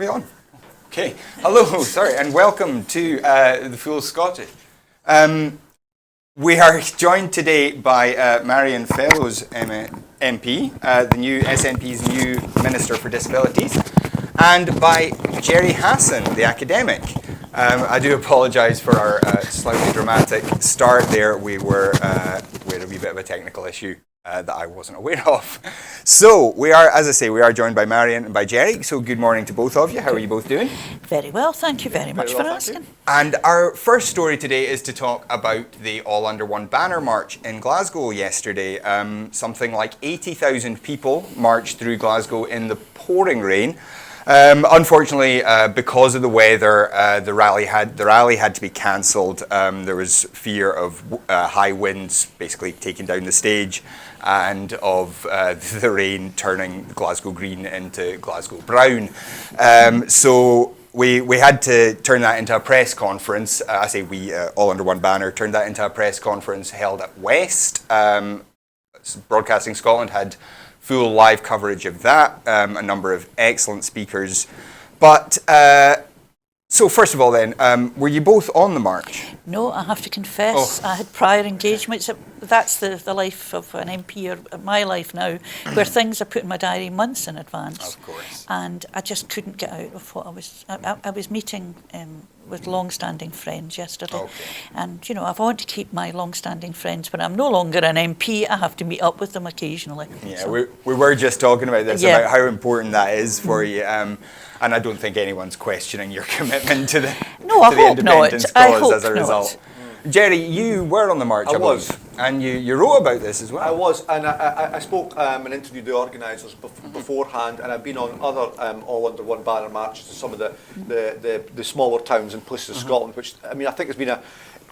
We on? Okay. Hello, sorry, and welcome to the Full Scottish. We are joined today by Marion Fellows MP, the new SNP's new Minister for Disabilities, and by Gerry Hassan, the academic. I do apologise for our slightly dramatic start there. We had a wee bit of a technical issue that I wasn't aware of. So we are, as I say, we are joined by Marion and by Gerry. So good morning to both of you. How are you both doing? Very well, thank you very much for asking. And our first story today is to talk about the All Under One Banner March in Glasgow yesterday. Something like 80,000 people marched through Glasgow in the pouring rain. Unfortunately, because of the weather, the rally had to be cancelled. There was fear of high winds basically taking down the stage, and of the rain turning Glasgow green into Glasgow brown. So we had to turn that into a press conference. I say we, All Under One Banner, turned that into a press conference held at West. Broadcasting Scotland had full live coverage of that, a number of excellent speakers. But, so first of all then, were you both on the march? No, I have to confess, I had prior engagements. That's the life of an MP, or my life now, where things are put in my diary months in advance. Of course. And I just couldn't get out of what I was meeting with long-standing friends yesterday. Okay. And, you know, I want to keep my long-standing friends. When I'm no longer an MP, I have to meet up with them occasionally. Yeah, so. we were just talking about this, about how important that is for you. And I don't think anyone's questioning your commitment to the, independence cause as a result. Gerry, you were on the march, I was. And you wrote about this as well. I was, and I spoke and interviewed the organisers beforehand, and I've been on other All Under One Banner marches to some of the smaller towns and places of Scotland, which, I mean, I think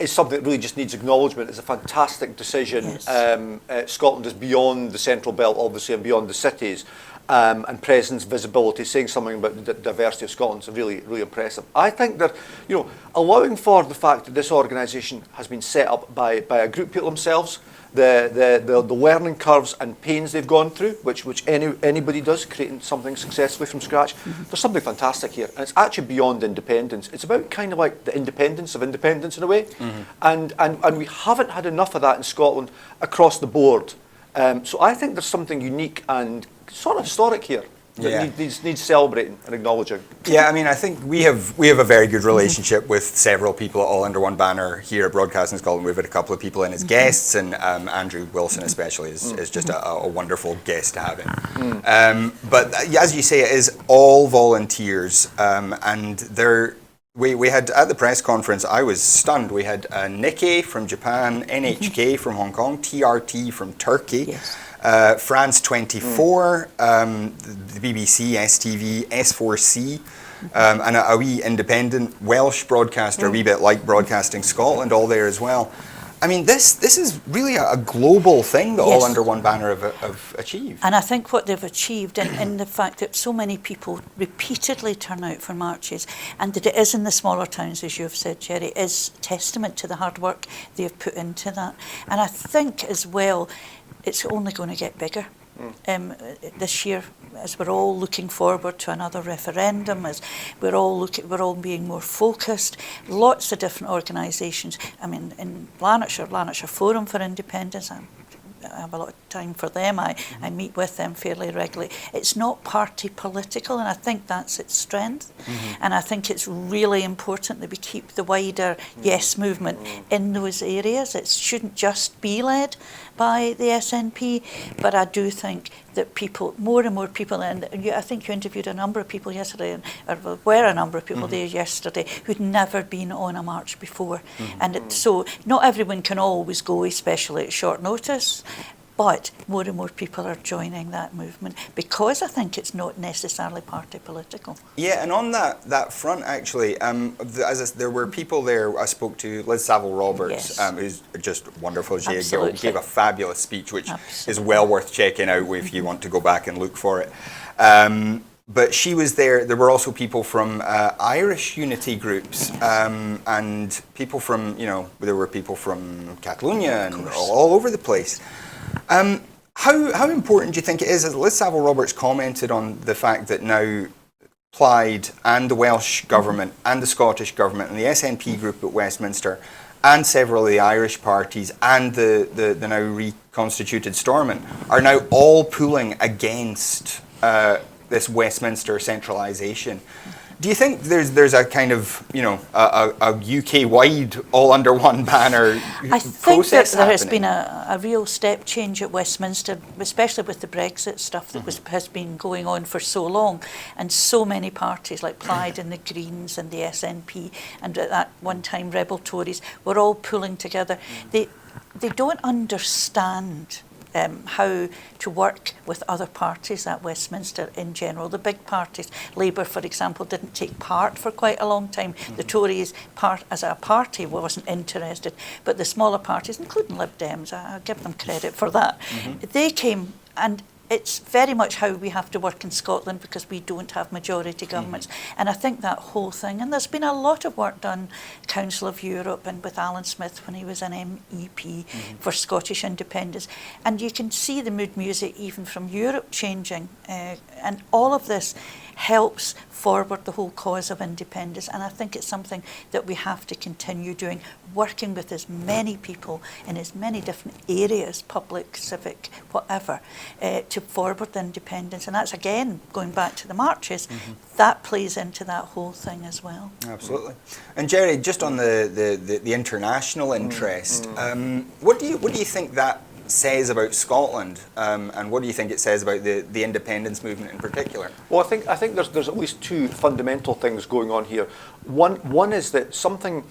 it's something that really just needs acknowledgement. It's a fantastic decision. Yes. Scotland is beyond the central belt, obviously, and beyond the cities. And presence, visibility, saying something about the diversity of Scotland is really, really impressive. I think that, you know, allowing for the fact that this organisation has been set up by a group of people themselves, the learning curves and pains they've gone through, which anybody does, creating something successfully from scratch, there's something fantastic here. And it's actually beyond independence. It's about kind of like the independence of independence in a way. And we haven't had enough of that in Scotland across the board. So I think there's something unique and sort of historic here that needs celebrating and acknowledging. Yeah, I mean, I think we have a very good relationship with several people All Under One Banner here at Broadcasting Scotland. We've had a couple of people in as guests, and Andrew Wilson especially is just a wonderful guest to have in. But as you say, it is all volunteers, and we had, at the press conference, I was stunned. We had Nikkei from Japan, NHK from Hong Kong, TRT from Turkey, France 24, the BBC, STV, S4C, and a wee independent Welsh broadcaster, a wee bit like Broadcasting Scotland, all there as well. I mean, this is really a global thing that All Under One Banner have achieved. And I think what they've achieved in the fact that so many people repeatedly turn out for marches, and that it is in the smaller towns, as you have said, Gerry, is testament to the hard work they have put into that. And I think as well, it's only going to get bigger. This year, as we're all looking forward to another referendum, as we're all being more focused, lots of different organisations. I mean, in Lanarkshire Forum for Independence, I have a lot of time for them. I meet with them fairly regularly. It's not party political, and I think that's its strength. And I think it's really important that we keep the wider Yes movement in those areas. It shouldn't just be led by the SNP, but I do think that more and more people, and I think you interviewed a number of people yesterday, or were a number of people there yesterday, who'd never been on a march before. And so not everyone can always go, especially at short notice, but more and more people are joining that movement because I think it's not necessarily party political. Yeah, and on that front, actually, there were people there. I spoke to Liz Saville-Roberts, who's just wonderful. She gave a fabulous speech, which is well worth checking out if you want to go back and look for it. But she was there. There were also people from Irish unity groups, and people from, there were people from Catalonia and all over the place. How important do you think it is? As Liz Saville-Roberts commented on the fact that now Plaid and the Welsh Government and the Scottish Government and the SNP group at Westminster and several of the Irish parties and the now reconstituted Stormont are now all pulling against this Westminster centralisation. Do you think there's a kind of, a UK-wide, all under one banner I think process that there has happening? been a real step change at Westminster, especially with the Brexit stuff that has been going on for so long, and so many parties like Plaid and the Greens and the SNP and at that one time Rebel Tories were all pulling together. They don't understand how to work with other parties at Westminster in general. The big parties, Labour, for example, didn't take part for quite a long time. The Tories, as a party, wasn't interested. But the smaller parties, including Lib Dems, I give them credit for that, they came, and it's very much how we have to work in Scotland because we don't have majority governments. And I think that whole thing, and there's been a lot of work done, Council of Europe and with Alan Smith when he was an MEP for Scottish independence. And you can see the mood music even from Europe changing. And all of this helps forward the whole cause of independence. And I think it's something that we have to continue doing, working with as many people in as many different areas, public, civic, whatever, to forward the independence. And that's, again, going back to the marches, that plays into that whole thing as well. Absolutely. And Gerry, just on the international interest, what do you think that says about Scotland, and what do you think it says about the independence movement in particular? Well, I think there's at least two fundamental things going on here. One is that something,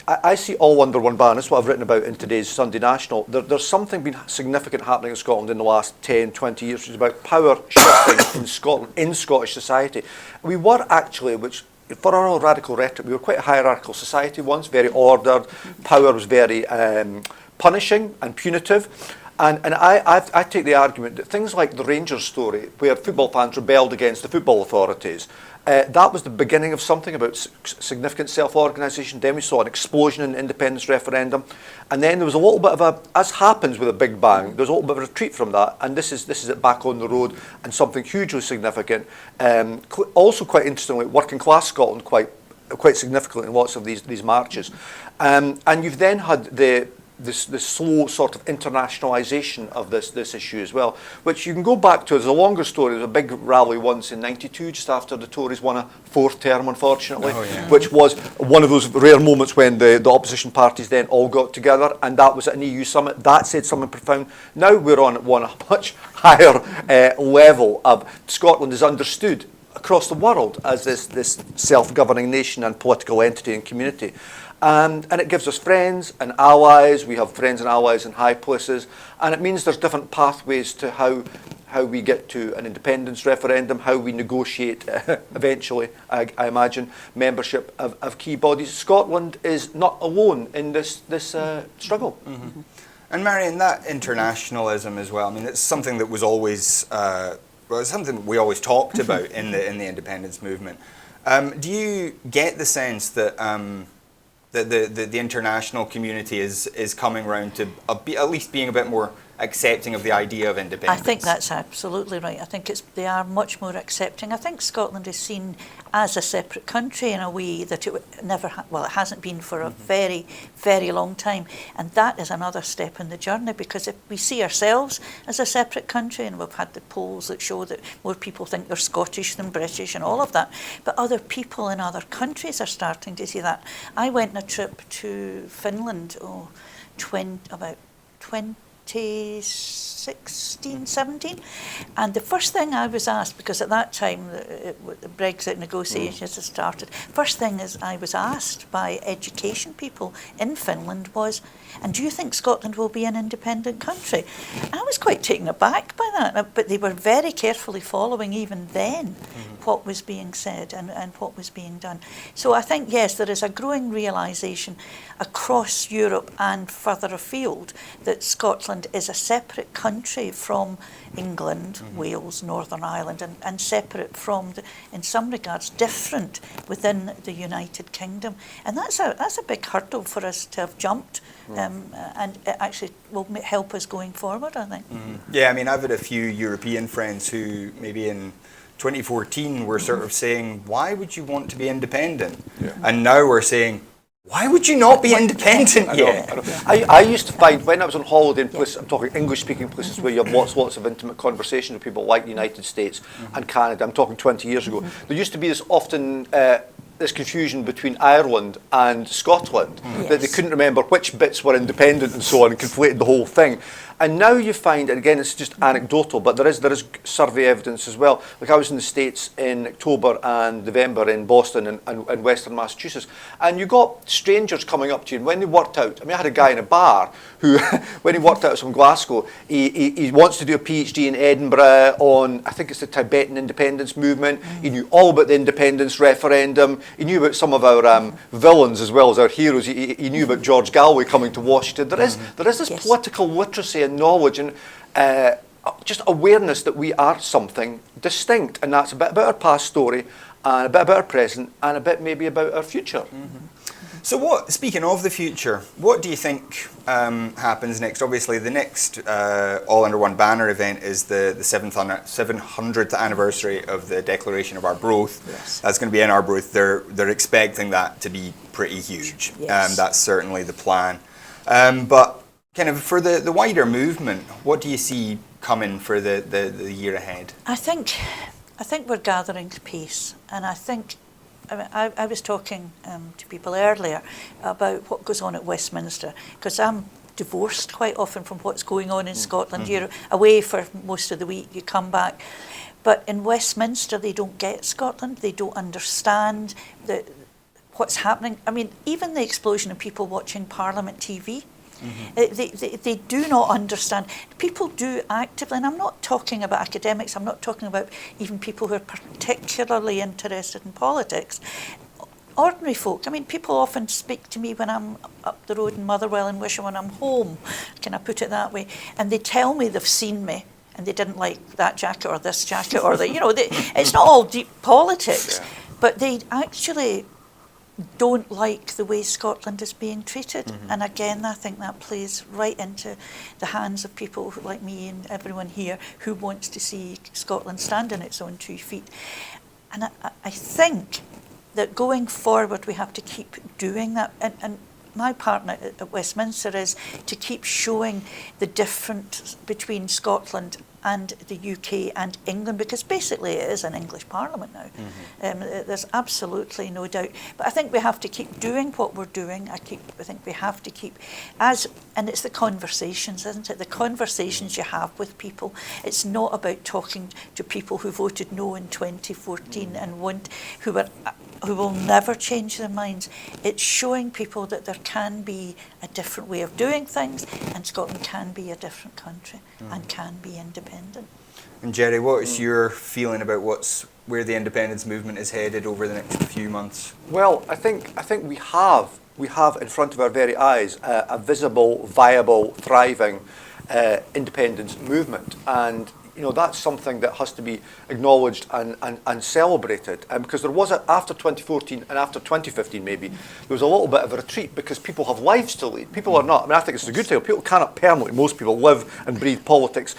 I see all under one banner, that's what I've written about in today's Sunday National. There's something been significant happening in Scotland in the last 10, 20 years, which is about power shifting in Scotland, in Scottish society. We were actually, which for our radical rhetoric, we were quite a hierarchical society once, very ordered, power was very punishing and punitive. And I take the argument that things like the Rangers story, where football fans rebelled against the football authorities, that was the beginning of something about significant self-organisation. Then we saw an explosion in the independence referendum. And then there was a little bit of as happens with a big bang, there's a little bit of a retreat from that. And this is it back on the road and something hugely significant. Also quite interestingly, working class Scotland quite significantly in lots of these marches. And you've then had the slow sort of internationalisation of this issue as well, which you can go back to as a longer story. There was a big rally once in '92, just after the Tories won a fourth term, unfortunately, which was one of those rare moments when the opposition parties then all got together, and that was at an EU summit. That said something profound. Now we're on a much higher level of Scotland is understood across the world as this self-governing nation and political entity and community. And it gives us friends and allies. We have friends and allies in high places. And it means there's different pathways to how we get to an independence referendum, how we negotiate eventually, I imagine, membership of key bodies. Scotland is not alone in this struggle. And Marion, that internationalism as well, I mean, it's something that was always, it's something that we always talked about in the independence movement. Do you get the sense that the international community is coming around to at least being a bit more accepting of the idea of independence? I think that's absolutely right. I think they are much more accepting. I think Scotland is seen as a separate country in a way that it it hasn't been for a very, very long time. And that is another step in the journey, because if we see ourselves as a separate country, and we've had the polls that show that more people think they're Scottish than British and all of that, but other people in other countries are starting to see that. I went on a trip to Finland about 2016, 17, and the first thing I was asked, because at that time the Brexit negotiations had started, first thing is I was asked by education people in Finland was, and do you think Scotland will be an independent country? I was quite taken aback by that, but they were very carefully following even then what was being said and what was being done. So I think, yes, there is a growing realisation across Europe and further afield that Scotland is a separate country from England, Wales, Northern Ireland, and separate from, in some regards, different within the United Kingdom. And that's a big hurdle for us to have jumped, and it actually will help us going forward, I think. Yeah, I mean, I've had a few European friends who maybe in 2014, we're sort of saying, why would you want to be independent? Yeah. And now we're saying, why would you not be independent yet? I used to find when I was on holiday in places, I'm talking English-speaking places where you have lots of intimate conversation with people like the United States and Canada. I'm talking 20 years ago. There used to be this often this confusion between Ireland and Scotland, that they couldn't remember which bits were independent and so on, and conflated the whole thing. And now you find, and again, it's just anecdotal, but there is survey evidence as well. Like I was in the States in October and November in Boston and Western Massachusetts, and you got strangers coming up to you, and when they worked out, I mean, I had a guy in a bar who, when he worked out from Glasgow, he wants to do a PhD in Edinburgh on, I think it's the Tibetan independence movement. He knew all about the independence referendum. He knew about some of our villains as well as our heroes. He knew about George Galloway coming to Washington. There is this political literacy and knowledge and just awareness that we are something distinct, and that's a bit about our past story and a bit about our present and a bit maybe about our future. So speaking of the future, what do you think happens next? Obviously the next All Under One Banner event is the 700th anniversary of the Declaration of Arbroath. Yes. That's going to be in Arbroath. They're expecting that to be pretty huge. Yes. That's certainly the plan. But kind of for the wider movement, what do you see coming for the year ahead? I think we're gathering pace, and I think I was talking to people earlier about what goes on at Westminster, because I'm divorced quite often from what's going on in Scotland. You're away for most of the week, you come back. But in Westminster, they don't get Scotland, they don't understand what's happening. I mean, even the explosion of people watching Parliament TV, they do not understand. People do actively, and I'm not talking about academics, I'm not talking about even people who are particularly interested in politics. Ordinary folk, I mean, people often speak to me when I'm up the road in Motherwell and Wishaw when I'm home, can I put it that way, and they tell me they've seen me and they didn't like that jacket or this jacket or it's not all deep politics, but they actually don't like the way Scotland is being treated. And again, I think that plays right into the hands of people like me and everyone here who wants to see Scotland stand on its own 2 feet. And I think that going forward we have to keep doing that. And my partner at Westminster is to keep showing the difference between Scotland and the UK and England, because basically it is an English Parliament now. There's absolutely no doubt. But I think we have to keep doing what we're doing. I think we have to keep, and it's the conversations, isn't it? The conversations you have with people. It's not about talking to people who voted no in 2014 and who will never change their minds. It's showing people that there can be a different way of doing things, and Scotland can be a different country and can be independent. And Gerry, what is your feeling about where the independence movement is headed over the next few months? Well, I think we have in front of our very eyes a visible, viable, thriving independence movement, and that's something that has to be acknowledged and celebrated. Because there was, after 2014 and after 2015 maybe, there was a little bit of a retreat because people have lives to lead. People are not, I mean, I think it's a good thing. People cannot permanently, most people, live and breathe politics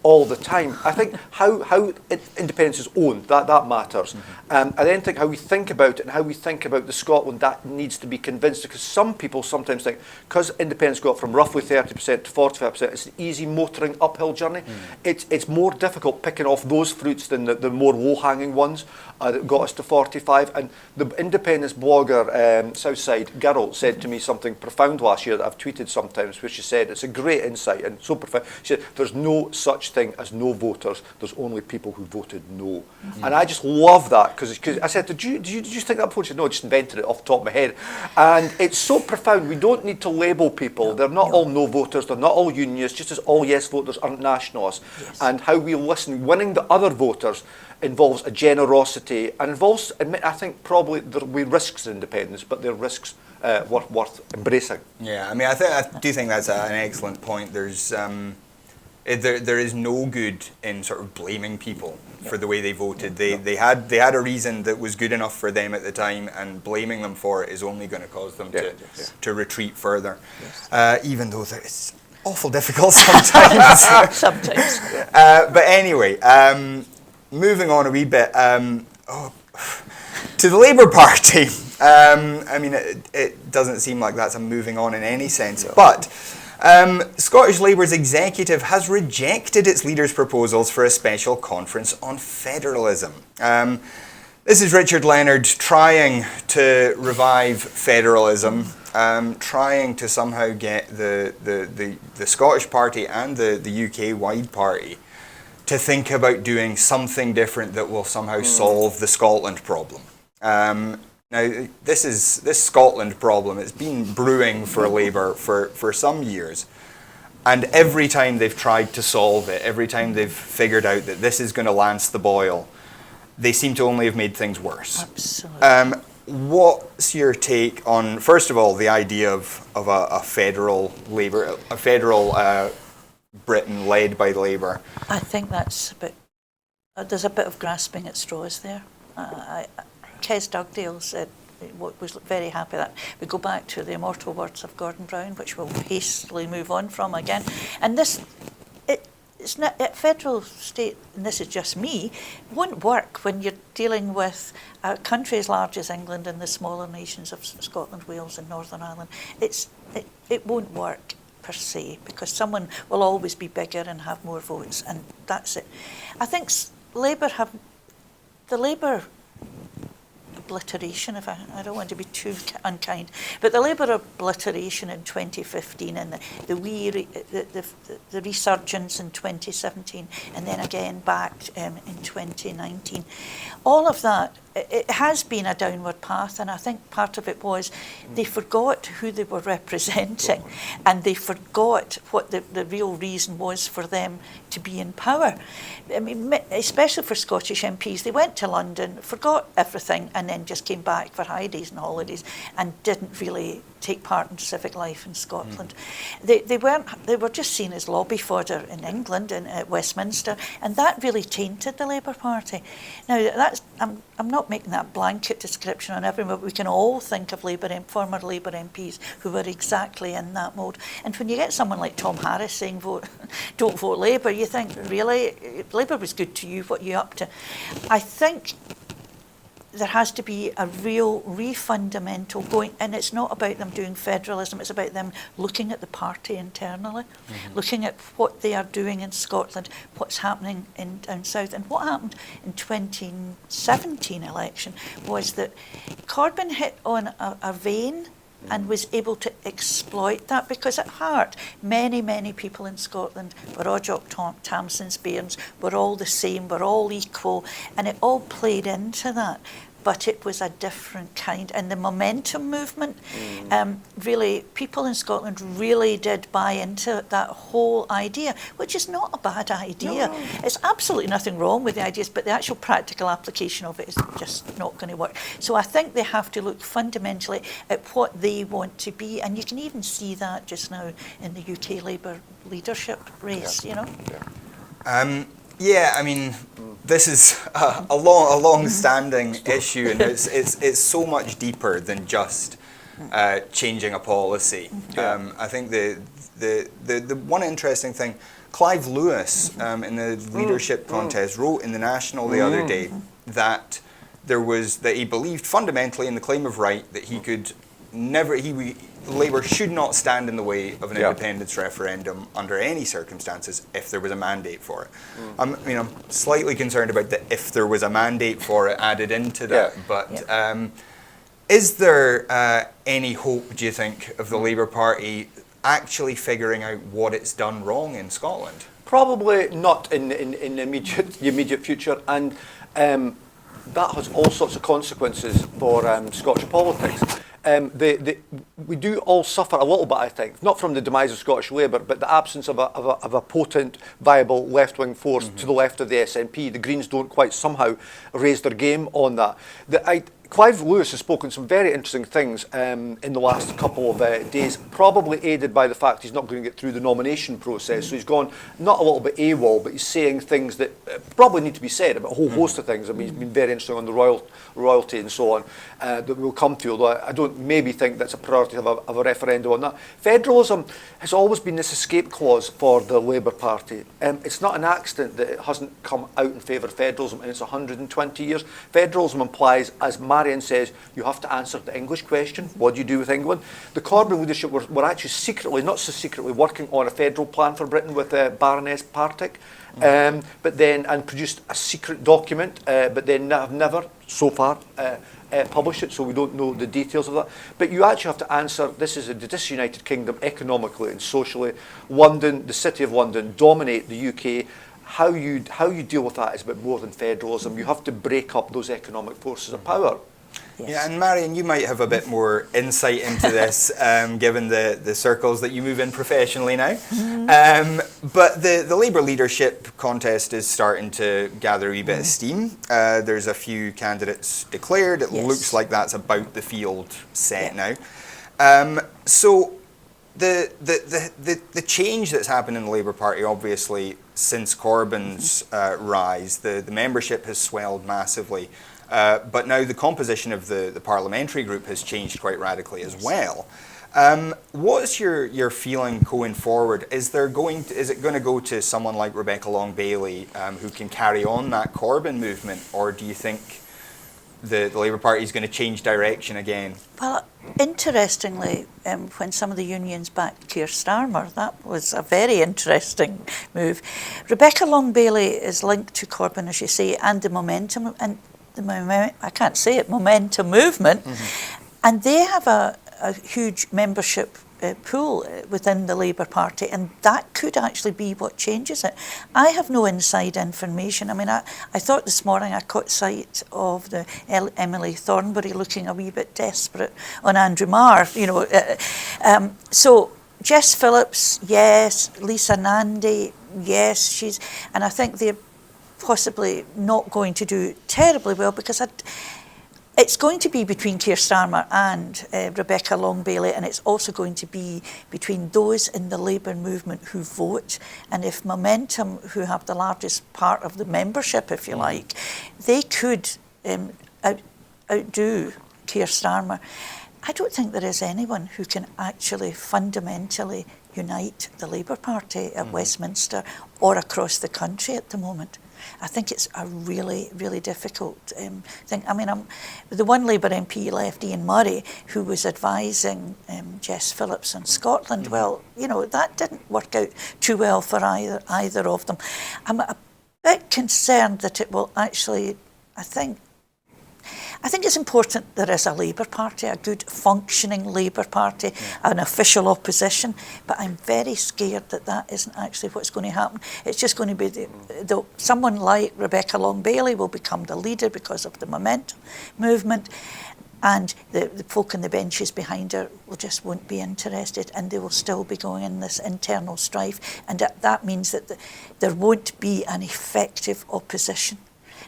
all the time. I think how independence is owned, that matters. I then think how we think about it and how we think about the Scotland, that needs to be convinced, because some people sometimes think, because independence got from roughly 30% to 45%, it's an easy motoring uphill journey. It's more difficult picking off those fruits than the more low-hanging ones that got us to 45. And the independence blogger, Southside Girl, said to me something profound last year that I've tweeted sometimes, where she said, it's a great insight and so profound. She said, there's no such thing as no voters, there's only people who voted no. And I just love that, because I said, did you think that before? She said, no, I just invented it off the top of my head. And it's so profound. We don't need to label people. They're not all no voters, they're not all unionists, just as all yes voters aren't nationalists. Yes. And how we listen, winning the other voters involves a generosity and involves, I think probably there will be risks in independence, but they're risks worth embracing. Yeah, I mean, I do think that's an excellent point. There's there is no good in sort of blaming people for the way they voted. They had a reason that was good enough for them at the time, and blaming them for it is only going to cause them to retreat further. Yes. Even though it's awful difficult sometimes. Sometimes. But anyway, moving on a wee bit, to the Labour Party. I mean, it doesn't seem like that's a moving on in any sense, but Scottish Labour's executive has rejected its leader's proposals for a special conference on federalism. This is Richard Leonard trying to revive federalism, trying to somehow get the Scottish Party and the UK-wide party to think about doing something different that will somehow solve the Scotland problem. Now, this Scotland problem, it's been brewing for Labour for some years. And every time they've tried to solve it, every time they've figured out that this is going to lance the boil, they seem to only have made things worse. Absolutely. What's your take on, first of all, the idea of a federal Labour, a federal Britain led by Labour? I think that's a bit, there's a bit of grasping at straws there. Kes Dugdale said, was very happy that we go back to the immortal words of Gordon Brown, which we'll hastily move on from again. And this, it's not, at federal state, and this is just me, won't work when you're dealing with a country as large as England and the smaller nations of Scotland, Wales and Northern Ireland. It won't work per se, because someone will always be bigger and have more votes, and that's it. I think the Labour obliteration, if I don't want to be too unkind, but the Labour obliteration in 2015 and the resurgence in 2017 and then again back in 2019, all of that, it has been a downward path, and I think part of it was they forgot who they were representing, and they forgot what the real reason was for them to be in power. I mean, especially for Scottish MPs, they went to London, forgot everything, and then just came back for high days and holidays and didn't really take part in civic life in Scotland. They were just seen as lobby fodder in England and at Westminster, and that really tainted the Labour Party. Now, I'm not making that blanket description on everyone, but we can all think of former Labour MPs who were exactly in that mode. And when you get someone like Tom Harris saying don't vote Labour, you think, really? Labour was good to you, what are you up to? I think there has to be a real refundamental going, and it's not about them doing federalism, it's about them looking at the party internally, looking at what they are doing in Scotland, what's happening down south. And what happened in 2017 election was that Corbyn hit on a vein and was able to exploit that, because at heart, many people in Scotland were Ojok Tamson's bairns, we're all the same, we're all equal, and it all played into that. But it was a different kind. And the momentum movement, really, people in Scotland really did buy into that whole idea, which is not a bad idea. No. It's absolutely nothing wrong with the ideas, but the actual practical application of it is just not going to work. So I think they have to look fundamentally at what they want to be. And you can even see that just now in the UK Labour leadership race, you know? Yeah, I mean, this is a long-standing issue, and it's so much deeper than just changing a policy. I think the one interesting thing, Clive Lewis in the leadership contest wrote in the National the other day that he believed fundamentally in the claim of right that he could never Labour should not stand in the way of an independence referendum under any circumstances if there was a mandate for it. I'm slightly concerned about the if there was a mandate for it added into that, but is there any hope, do you think, of the Labour Party actually figuring out what it's done wrong in Scotland? Probably not in the immediate future, and that has all sorts of consequences for Scottish politics. We do all suffer a little bit, I think, not from the demise of Scottish Labour, but the absence of a potent, viable left-wing force to the left of the SNP. The Greens don't quite somehow raise their game on that. Clive Lewis has spoken some very interesting things in the last couple of days, probably aided by the fact he's not going to get through the nomination process. So he's gone not a little bit AWOL, but he's saying things that probably need to be said about a whole host of things. I mean, he's been very interesting on the royalty and so on that we'll come to, although I don't maybe think that's a priority of a referendum on that. Federalism has always been this escape clause for the Labour Party. It's not an accident that it hasn't come out in favour of federalism in its 120 years. Federalism implies, as Marion says, you have to answer the English question. What do you do with England? The Corbyn leadership were actually secretly, not so secretly, working on a federal plan for Britain with Baroness Partick, but then, and produced a secret document, but then have never, so far, published it, so we don't know the details of that. But you actually have to answer, this is a disunited kingdom economically and socially. London, the City of London, dominate the UK. How you deal with that is a bit more than federalism. You have to break up those economic forces of power. Yes. Yeah, and Marion, you might have a bit more insight into this, given the circles that you move in professionally now. But the Labour leadership contest is starting to gather a wee bit of steam. There's a few candidates declared. It looks like that's about the field set now. So the change that's happened in the Labour Party, obviously, since Corbyn's rise, the membership has swelled massively. But now the composition of the parliamentary group has changed quite radically as well. What's your feeling going forward? Is it going to go to someone like Rebecca Long-Bailey who can carry on that Corbyn movement, or do you think the Labour Party is going to change direction again? Well, interestingly, when some of the unions backed Keir Starmer, that was a very interesting move. Rebecca Long-Bailey is linked to Corbyn, as you say, and the momentum momentum movement, and they have a huge membership pool within the Labour Party, and that could actually be what changes it. I have no inside information. I mean, I thought this morning I caught sight of the Emily Thornberry looking a wee bit desperate on Andrew Marr, you know. So Jess Phillips, yes. Lisa Nandy, yes. And I think they're possibly not going to do terribly well, because it's going to be between Keir Starmer and Rebecca Long-Bailey, and it's also going to be between those in the Labour movement who vote. And if Momentum, who have the largest part of the membership, if you like, they could outdo Keir Starmer. I don't think there is anyone who can actually fundamentally unite the Labour Party at Westminster or across the country at the moment. I think it's a really, really difficult thing. I mean, the one Labour MP left, Ian Murray, who was advising Jess Phillips on Scotland. Well, you know, that didn't work out too well for either of them. I'm a bit concerned that it will actually, I think it's important there is a Labour Party, a good functioning Labour Party, an official opposition, but I'm very scared that that isn't actually what's going to happen. It's just going to be someone like Rebecca Long-Bailey will become the leader because of the Momentum movement, and the folk on the benches behind her won't be interested, and they will still be going in this internal strife, and that means that there won't be an effective opposition.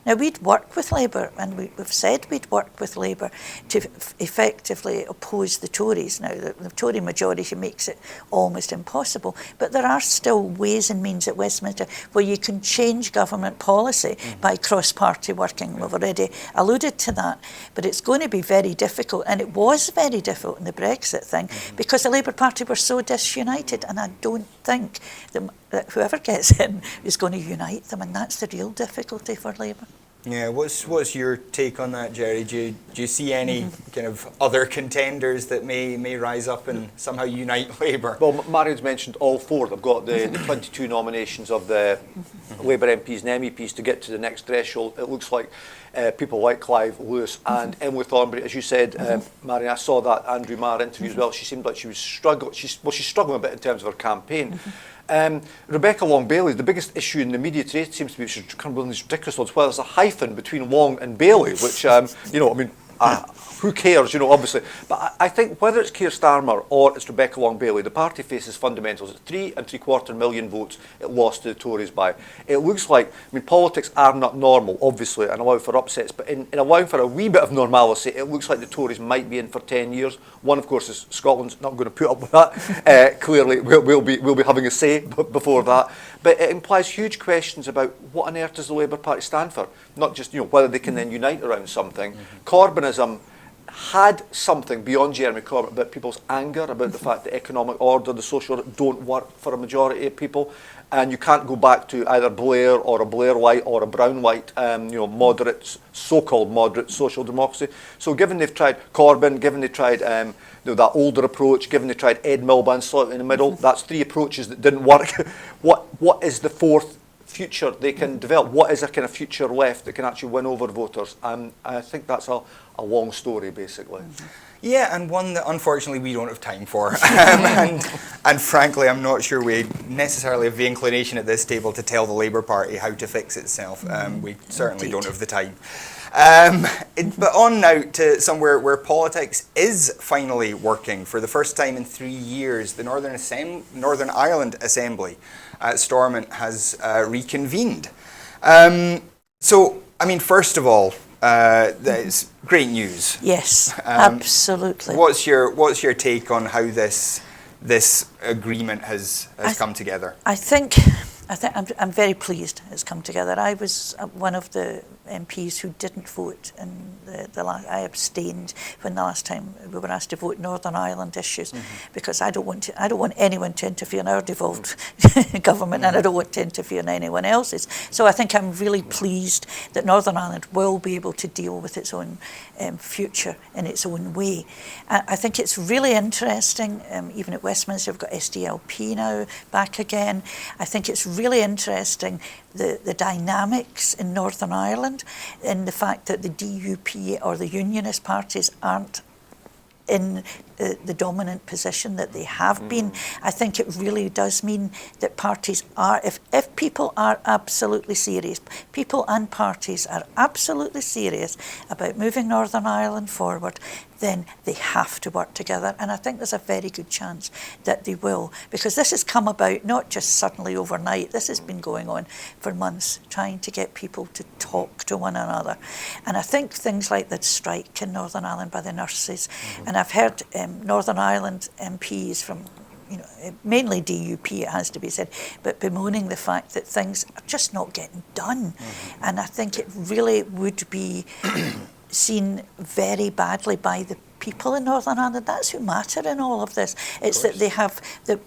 Now, we'd work with Labour, and we've said we'd work with Labour to effectively oppose the Tories. Now, the Tory majority makes it almost impossible, but there are still ways and means at Westminster where you can change government policy by cross-party working. We've already alluded to that, but it's going to be very difficult, and it was very difficult in the Brexit thing because the Labour Party were so disunited, and I don't think that whoever gets in is going to unite them, and that's the real difficulty for Labour. Yeah, what's your take on that, Gerry? Do you see any kind of other contenders that may rise up and somehow unite Labour? Well, Marion's mentioned all four. They've got the 22 nominations of the Labour MPs and MEPs to get to the next threshold. It looks like people like Clive Lewis and Emily Thornberry, as you said, Marion, I saw that Andrew Marr interview as well. She seemed like she was struggling. She's struggling a bit in terms of her campaign. Rebecca Long-Bailey, the biggest issue in the media today seems to be she's kind of one of these ridiculous ones, where there's a hyphen between Long and Bailey, which, you know, I mean, who cares, you know, obviously. But I think whether it's Keir Starmer or it's Rebecca Long-Bailey, the party faces fundamentals. It's 3.75 million votes it lost to the Tories by. It looks like, I mean, politics are not normal, obviously, and allow for upsets, but in allowing for a wee bit of normality, it looks like the Tories might be in for 10 years. One, of course, is Scotland's not going to put up with that. Clearly, we'll be having a say before that. But it implies huge questions about what on earth does the Labour Party stand for? Not just, you know, whether they can then unite around something. Corbynism had something beyond Jeremy Corbyn about people's anger about the fact that economic order, the social order, don't work for a majority of people, and you can't go back to either Blair or a Blair-White or a Brown-White, you know, moderate, so-called moderate social democracy. So given they've tried Corbyn, given they tried you know, that older approach, given they tried Ed Miliband slightly in the middle, that's three approaches that didn't work. What is the fourth future they can develop? What is a kind of future left that can actually win over voters? I think that's a long story, basically. Yeah, and one that unfortunately we don't have time for. And frankly, I'm not sure we necessarily have the inclination at this table to tell the Labour Party how to fix itself. We certainly don't have the time. But on now to somewhere where politics is finally working. For the first time in 3 years, the Northern Ireland Assembly at Stormont has reconvened. So, I mean, first of all, that's great news. Yes, absolutely. What's your take on how this agreement has come together? I think I'm very pleased it's come together. I was one of the MPs who didn't vote in the last. I abstained when the last time we were asked to vote Northern Ireland issues, because I don't want anyone to interfere in our devolved government, and I don't want to interfere in anyone else's. So I think I'm really pleased that Northern Ireland will be able to deal with its own future in its own way. I think it's really interesting. Even at Westminster, we've got SDLP now back again. I think it's really interesting the dynamics in Northern Ireland, in the fact that the DUP or the unionist parties aren't in the dominant position that they have been. I think it really does mean that parties are, if people are absolutely serious, people and parties are absolutely serious about moving Northern Ireland forward, then they have to work together. And I think there's a very good chance that they will, because this has come about not just suddenly overnight. This has been going on for months, trying to get people to talk to one another. And I think things like the strike in Northern Ireland by the nurses, and I've heard Northern Ireland MPs from, you know, mainly DUP, it has to be said, but bemoaning the fact that things are just not getting done. And I think it really would be seen very badly by the people in Northern Ireland. That's who matter in all of this. It's that they have the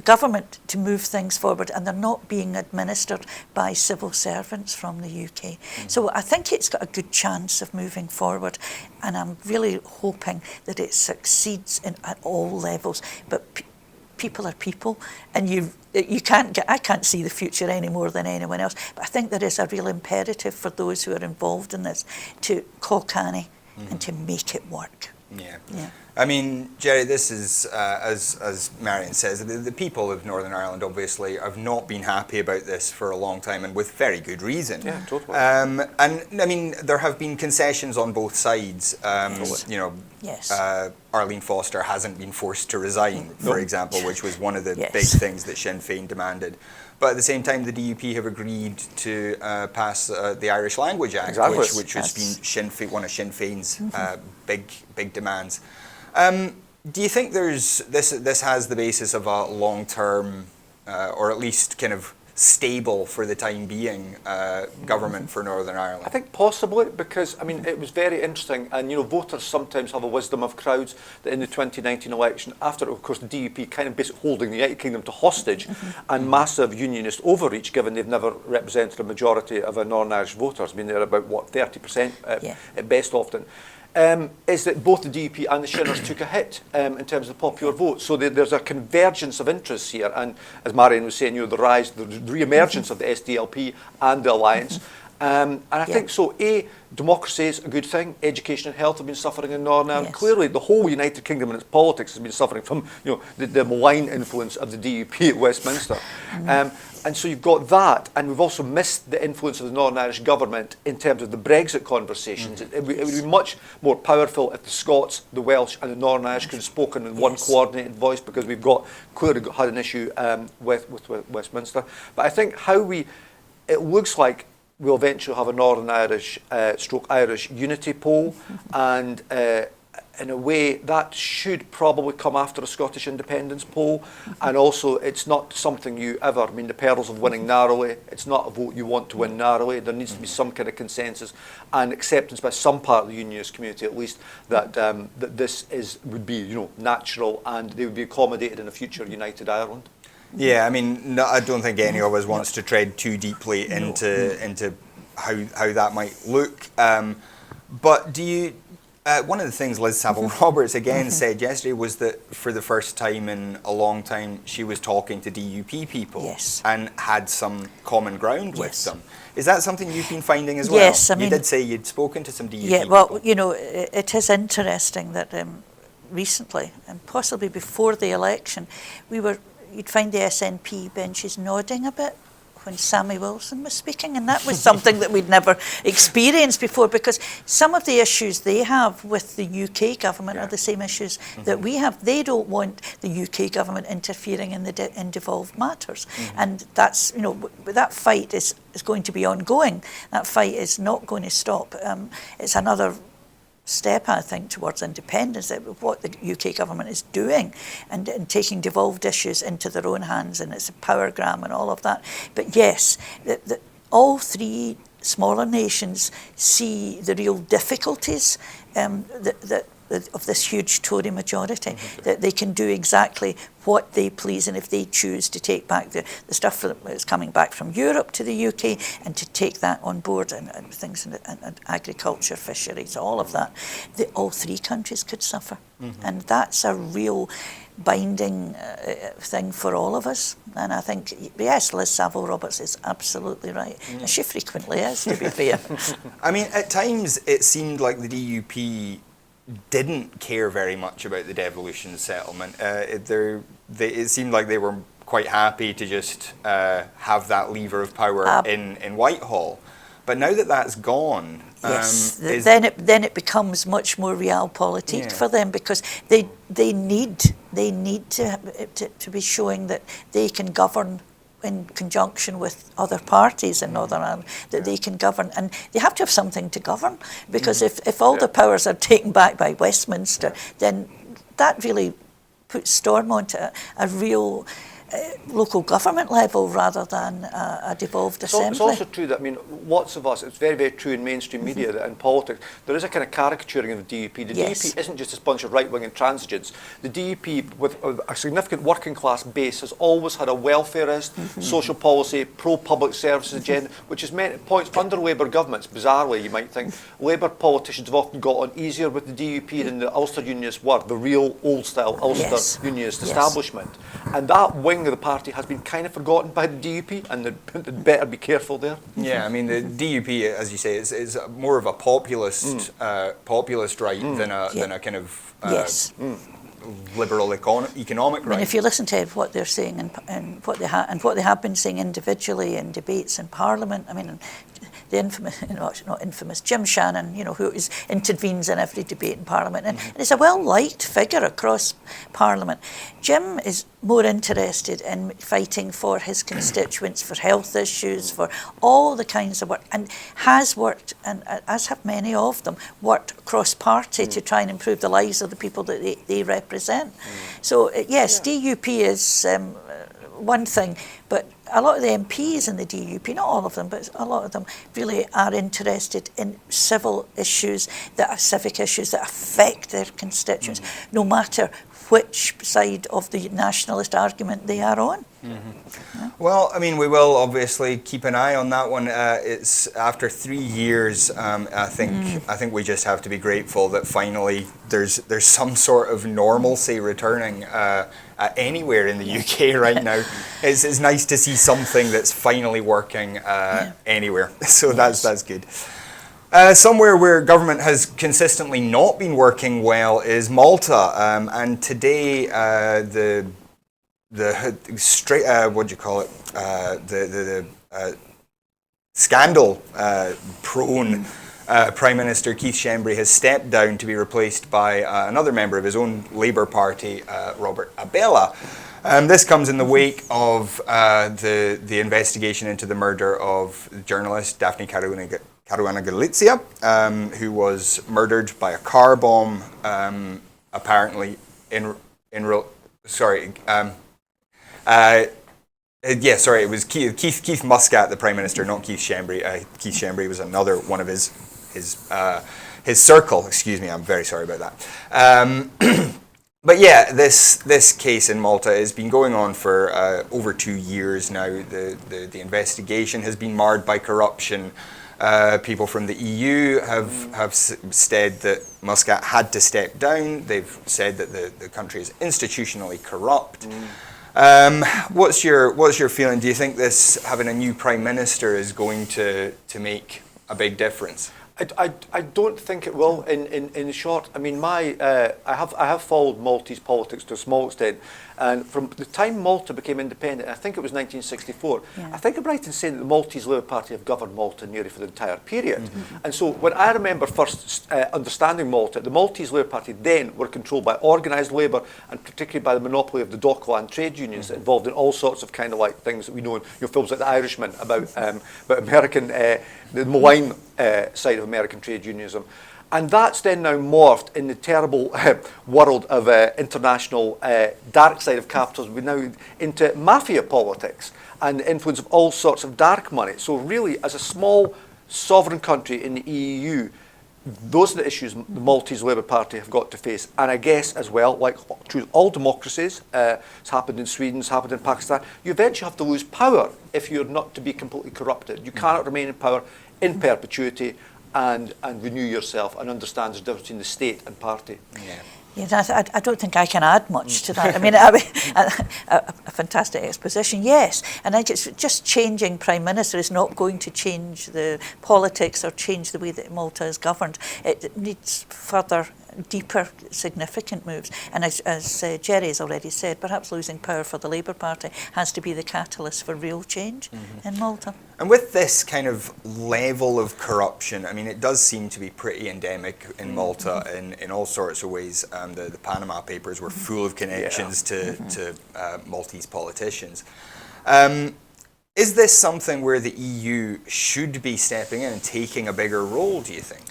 government to move things forward, and they're not being administered by civil servants from the UK. So I think it's got a good chance of moving forward, and I'm really hoping that it succeeds at all levels. But people are people, and I can't see the future any more than anyone else. But I think there is a real imperative for those who are involved in this to call canny and to make it work. Yeah. I mean, Gerry, this is, as Marion says, the people of Northern Ireland obviously have not been happy about this for a long time, and with very good reason. Yeah, totally. And I mean, there have been concessions on both sides. You know, yes. Arlene Foster hasn't been forced to resign, for example, which was one of the big things that Sinn Féin demanded. But at the same time, the DUP have agreed to pass the Irish Language Act, which has been one of Sinn Féin's big demands. Do you think this has the basis of a long-term, or at least kind of stable for the time being, government for Northern Ireland? I think possibly, because I mean it was very interesting, and you know, voters sometimes have a wisdom of crowds, that in the 2019 election, after of course the DUP kind of basically holding the United Kingdom to hostage and massive unionist overreach, given they've never represented a majority of Northern Irish voters. I mean, they're about what, 30% at best often. Is that both the DUP and the Shinners took a hit in terms of the popular vote. So there's a convergence of interests here, and as Marion was saying, you know, the re-emergence of the SDLP and the Alliance. And I think so. Democracy is a good thing. Education and health have been suffering in Northern Ireland. Clearly, the whole United Kingdom and its politics has been suffering from, you know, the malign influence of the DUP at Westminster. And so you've got that, and we've also missed the influence of the Northern Irish government in terms of the Brexit conversations. It would be much more powerful if the Scots, the Welsh and the Northern Irish could have spoken in one coordinated voice, because we've clearly had an issue with Westminster. But I think it looks like we'll eventually have a Northern Irish stroke Irish unity poll, and in a way that should probably come after a Scottish independence poll. And also, it's not something the perils of winning narrowly, it's not a vote you want to win narrowly. There needs to be some kind of consensus and acceptance by some part of the unionist community at least that that this would be natural, and they would be accommodated in a future united Ireland. Yeah, I mean, I don't think any of us wants to tread too deeply into how that might look. But do you? One of the things Liz Saville-Roberts again said yesterday was that for the first time in a long time she was talking to DUP people and had some common ground with them. Is that something you've been finding as well? Yes, I mean, you did say you'd spoken to some DUP people. Yeah, well, it is interesting that recently, and possibly before the election, you'd find the SNP benches nodding a bit when Sammy Wilson was speaking, and that was something that we'd never experienced before, because some of the issues they have with the UK government are the same issues that we have. They don't want the UK government interfering in devolved matters, and that's that fight is going to be ongoing. That fight is not going to stop. It's another step, I think, towards independence, what the UK government is doing and taking devolved issues into their own hands, and it's a power gram and all of that. But yes, all three smaller nations see the real difficulties of this huge Tory majority, that they can do exactly what they please, and if they choose to take back the stuff that's coming back from Europe to the UK and to take that on board, and things and agriculture, fisheries, all of that, all three countries could suffer. And that's a real binding thing for all of us. And I think, yes, Liz Saville-Roberts is absolutely right. She frequently is, to be fair. I mean, at times it seemed like the DUP didn't care very much about the devolution settlement. It seemed like they were quite happy to just have that lever of power in Whitehall. But now that that's gone, then it becomes much more realpolitik for them, because they need to be showing that they can govern in conjunction with other parties in Northern Ireland, that they can govern, and they have to have something to govern, because if all the powers are taken back by Westminster, then that really puts Stormont at a real local government level rather than a devolved assembly. It's also true that, lots of us, it's very, very true in mainstream media that in politics, there is a kind of caricaturing of the DUP. The DUP isn't just a bunch of right-wing intransigents. The DUP, with a significant working class base, has always had a welfareist, social policy, pro-public services agenda, which has meant at points under Labour governments, bizarrely you might think, Labour politicians have often got on easier with the DUP than the Ulster Unionists were, the real old-style Ulster Unionist establishment. And that wing of the party has been kind of forgotten by the DUP, and they'd better be careful there. Yeah, I mean, the DUP, as you say, is more of a populist right than a kind of liberal economic right. I mean, if you listen to what they're saying and what they have been saying individually in debates in Parliament, I mean, the infamous, not infamous, Jim Shannon, who intervenes in every debate in Parliament, and is a well-liked figure across Parliament. Jim is more interested in fighting for his constituents, for health issues, for all the kinds of work, and has worked, and as have many of them, worked cross-party to try and improve the lives of the people that they represent. So, yes, DUP is one thing, but a lot of the MPs in the DUP, not all of them, but a lot of them really are interested in civil issues, civic issues that affect their constituents, no matter which side of the nationalist argument they are on. Well, I mean, we will obviously keep an eye on that one. It's after 3 years. I think we just have to be grateful that finally there's some sort of normalcy returning anywhere in the UK right now. It's nice to see something that's finally working anywhere. So that's good. Somewhere where government has consistently not been working well is Malta, and today what do you call it? The scandal prone Prime Minister Keith Schembri has stepped down to be replaced by another member of his own Labour Party, Robert Abela. This comes in the wake of the investigation into the murder of journalist Daphne Caruana Galizia, who was murdered by a car bomb, apparently it was Keith Muscat, the Prime Minister, not Keith Schembri. Keith Schembri was another one of his circle. Excuse me, I'm very sorry about that. But yeah, this case in Malta has been going on for over 2 years now. The investigation has been marred by corruption. People from the EU have said that Muscat had to step down. They've said that the country is institutionally corrupt. What's your feeling? Do you think this having a new Prime Minister is going to make a big difference? I don't think it will. In short, I mean, I have followed Maltese politics to a small extent, and from the time Malta became independent, I think it was 1964. Yeah. I think I'm right in saying that the Maltese Labour Party have governed Malta nearly for the entire period. And so when I remember first understanding Malta, the Maltese Labour Party then were controlled by organised labour, and particularly by the monopoly of the Dockland trade unions that involved in all sorts of kind of like things that we know in films like The Irishman about American the malign side of American trade unionism. And that's then now morphed in the terrible world of international dark side of capitalism. We're now into mafia politics and the influence of all sorts of dark money. So really, as a small sovereign country in the EU, those are the issues the Maltese Labour Party have got to face. And I guess as well, like through all democracies, it's happened in Sweden, it's happened in Pakistan, you eventually have to lose power if you're not to be completely corrupted. You cannot remain in power in perpetuity and renew yourself and understand the difference between the state and party. Yeah, I don't think I can add much to that. I mean, a fantastic exposition, yes. And I think it's just changing Prime Minister is not going to change the politics or change the way that Malta is governed. It needs further, deeper, significant moves. And as Gerry has already said, perhaps losing power for the Labour Party has to be the catalyst for real change in Malta. And with this kind of level of corruption, I mean, it does seem to be pretty endemic in Malta in all sorts of ways. The Panama Papers were full of connections to Maltese politicians. Is this something where the EU should be stepping in and taking a bigger role, do you think?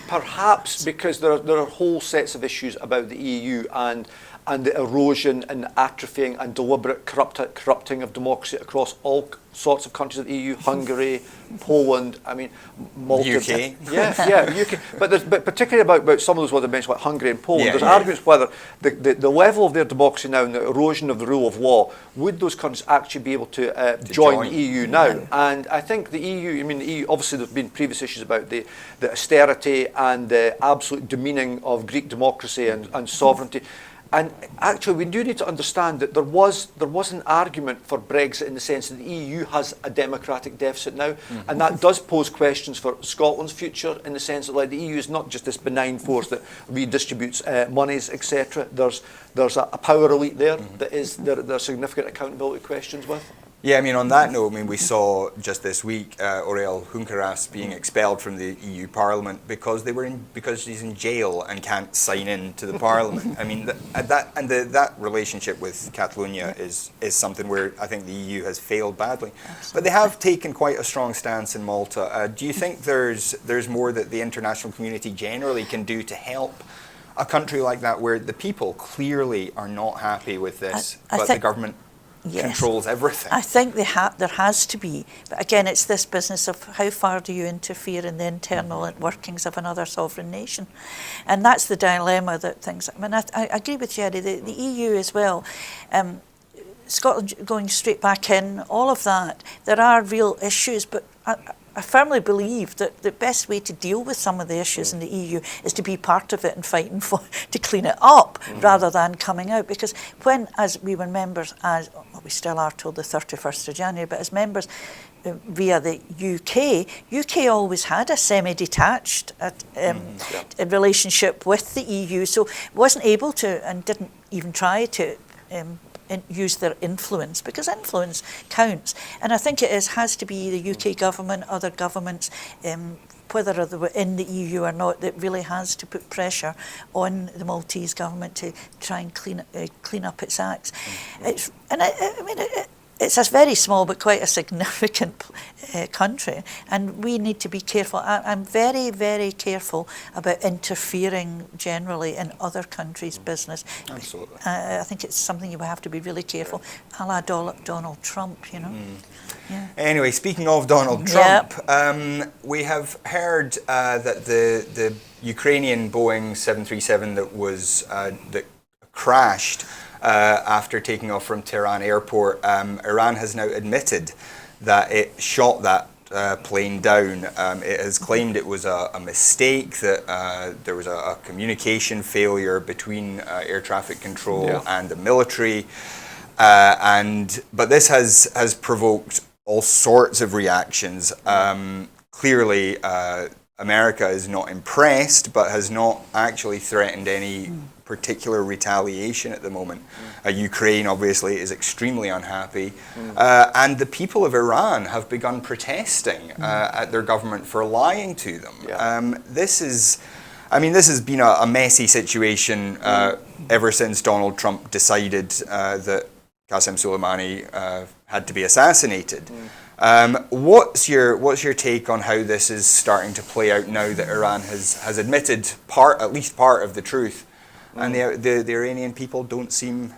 Perhaps because there are whole sets of issues about the EU and the erosion and atrophying and deliberate corrupting of democracy across all sorts of countries of the EU, Hungary, Poland, I mean, Malta. UK. UK. But particularly about some of those ones I mentioned, like Hungary and Poland, there's arguments whether the level of their democracy now and the erosion of the rule of law, would those countries actually be able to join the EU now? And I think the EU, obviously there's been previous issues about the austerity and the absolute demeaning of Greek democracy and sovereignty. And actually, we do need to understand that there was an argument for Brexit in the sense that the EU has a democratic deficit now, and that does pose questions for Scotland's future in the sense that, like, the EU is not just this benign force that redistributes monies, etc. There's a power elite there that there are significant accountability questions with. Yeah, I mean, on that note, I mean, we saw just this week Oriol Junqueras being expelled from the EU Parliament because he's in jail and can't sign in to the Parliament. I mean, that relationship with Catalonia is something where I think the EU has failed badly. Absolutely. But they have taken quite a strong stance in Malta. Do you think there's more that the international community generally can do to help a country like that, where the people clearly are not happy with this, but the government controls everything? I think there has to be. But again, it's this business of how far do you interfere in the internal workings of another sovereign nation? And that's the dilemma that things... I mean, I agree with Gerry, the EU as well. Scotland going straight back in, all of that. There are real issues, but I firmly believe that the best way to deal with some of the issues in the EU is to be part of it and fighting to clean it up rather than coming out. Because when, as we were members, we still are till the 31st of January, but as members via the UK always had a semi-detached relationship with the EU, so wasn't able to and didn't even try to use their influence, because influence counts. And I think it has to be the UK government, other governments, whether they're in the EU or not, that really has to put pressure on the Maltese government to try and clean up its acts. It's a very small but quite a significant country, and we need to be careful. I'm very, very careful about interfering generally in other countries' business. Absolutely. I think it's something you have to be really careful, a la Donald Trump, you know. Yeah. Anyway, speaking of Donald Trump, we have heard that the Ukrainian Boeing 737 that crashed after taking off from Tehran airport, Iran has now admitted that it shot that plane down. It has claimed it was a mistake, that there was a communication failure between air traffic control and the military. But this has provoked all sorts of reactions. Clearly, America is not impressed, but has not actually threatened any particular retaliation at the moment. Ukraine obviously is extremely unhappy, and the people of Iran have begun protesting at their government for lying to them. This has been a messy situation ever since Donald Trump decided that Qasem Soleimani had to be assassinated. What's your take on how this is starting to play out now that Iran has admitted at least part of the truth, and the Iranian people don't seem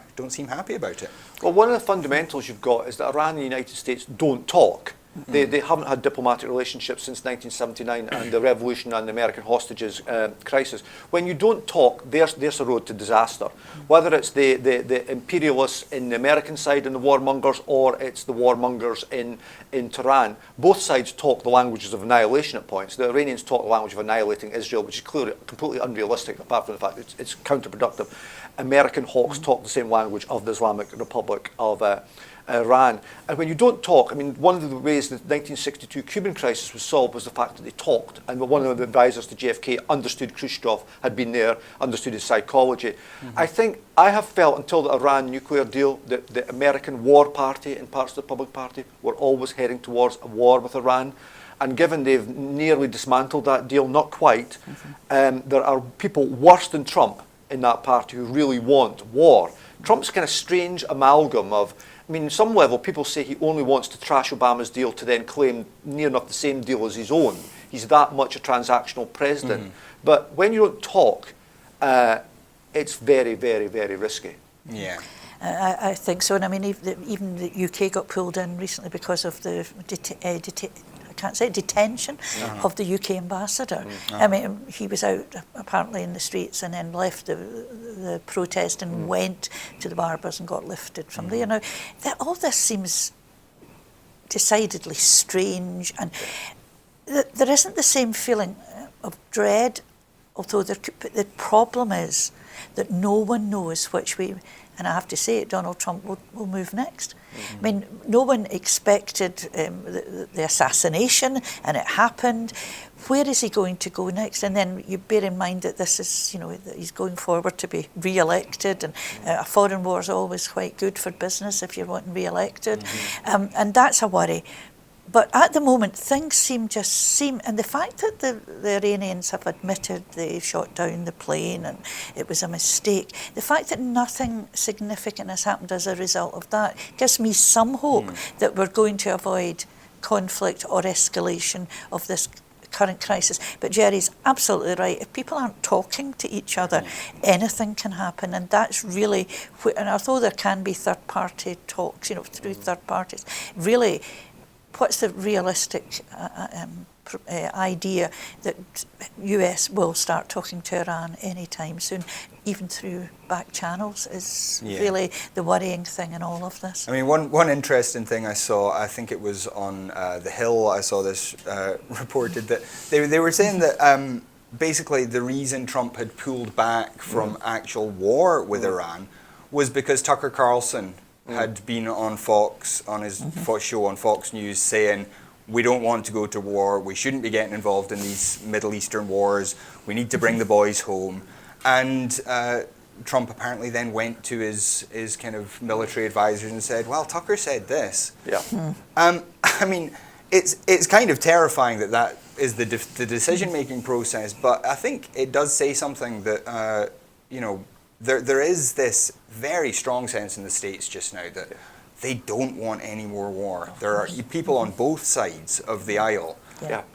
happy about it? Well, one of the fundamentals you've got is that Iran and the United States don't talk. They haven't had diplomatic relationships since 1979 and the revolution and the American hostages crisis. When you don't talk, there's a road to disaster. Whether it's the imperialists in the American side and the warmongers, or it's the warmongers in Tehran, both sides talk the languages of annihilation at points. The Iranians talk the language of annihilating Israel, which is clearly completely unrealistic, apart from the fact that it's counterproductive. American hawks talk the same language of the Islamic Republic of Iran. And when you don't talk, I mean, one of the ways the 1962 Cuban crisis was solved was the fact that they talked. And one of the advisors to JFK understood Khrushchev, had been there, understood his psychology. I have felt until the Iran nuclear deal that the American War Party and parts of the Republican Party were always heading towards a war with Iran. And given they've nearly dismantled that deal, not quite, there are people worse than Trump in that party who really want war. Trump's kind of strange amalgam of, I mean, on some level, people say he only wants to trash Obama's deal to then claim near enough the same deal as his own. He's that much a transactional president. But when you don't talk, it's very, very, very risky. Yeah. I think so. And I mean, even the UK got pulled in recently because of the detention of the UK ambassador. I mean, he was out apparently in the streets and then left the protest and went to the barbers and got lifted from there. Now, all this seems decidedly strange, and there isn't the same feeling of dread, although the problem is that no one knows which way, and I have to say it, Donald Trump will move next. I mean, no one expected the assassination, and it happened. Where is he going to go next? And then you bear in mind that this is, that he's going forward to be re-elected, and a foreign war is always quite good for business if you're wanting re-elected, and that's a worry. But at the moment, things seem, and the fact that the Iranians have admitted they shot down the plane and it was a mistake, the fact that nothing significant has happened as a result of that gives me some hope that we're going to avoid conflict or escalation of this current crisis. But Gerry's absolutely right. If people aren't talking to each other, anything can happen, and that's really, and although there can be third-party talks, through third parties, really, what's the realistic idea that US will start talking to Iran anytime soon, even through back channels, is really the worrying thing in all of this. I mean, one interesting thing I saw, I think it was on The Hill, I saw this reported that they were saying that basically the reason Trump had pulled back from actual war with Iran was because Tucker Carlson had been on Fox, on his show on Fox News, saying, we don't want to go to war, we shouldn't be getting involved in these Middle Eastern wars, we need to bring the boys home. And Trump apparently then went to his kind of military advisors and said, well, Tucker said this. Yeah. I mean, it's kind of terrifying that is the decision-making process, but I think it does say something that, there is this very strong sense in the States just now that they don't want any more war. There are people on both sides of the aisle,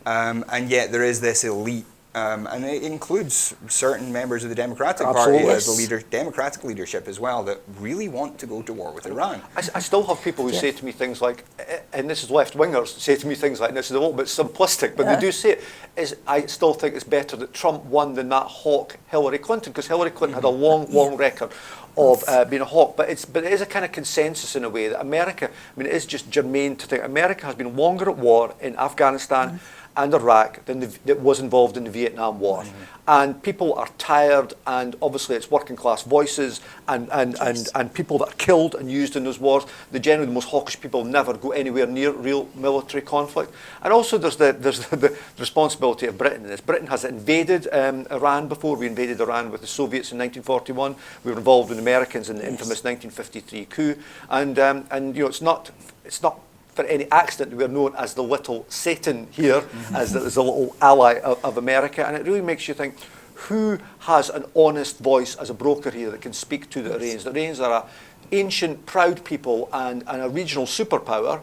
and yet there is this elite, and it includes certain members of the Democratic Party as the Democratic leadership as well, that really want to go to war with Iran. I still have people who say to me things like, and this is left-wingers, say to me things like, and this is a little bit simplistic, but they do say it, I still think it's better that Trump won than that hawk Hillary Clinton, because Hillary Clinton had a long record of being a hawk, but it is a kind of consensus in a way that America, I mean, it is just germane to think America has been longer at war in Afghanistan and Iraq than that was involved in the Vietnam War. And people are tired, and obviously it's working class voices and people that are killed and used in those wars. Generally the most hawkish people never go anywhere near real military conflict. And also there's the responsibility of Britain in this. Britain has invaded Iran before. We invaded Iran with the Soviets in 1941. We were involved with the Americans in the infamous 1953 coup. And it's not for any accident we're known as the little Satan here, as a little ally of America, and it really makes you think, who has an honest voice as a broker here that can speak to the Iranians? The Iranians are an ancient, proud people and a regional superpower,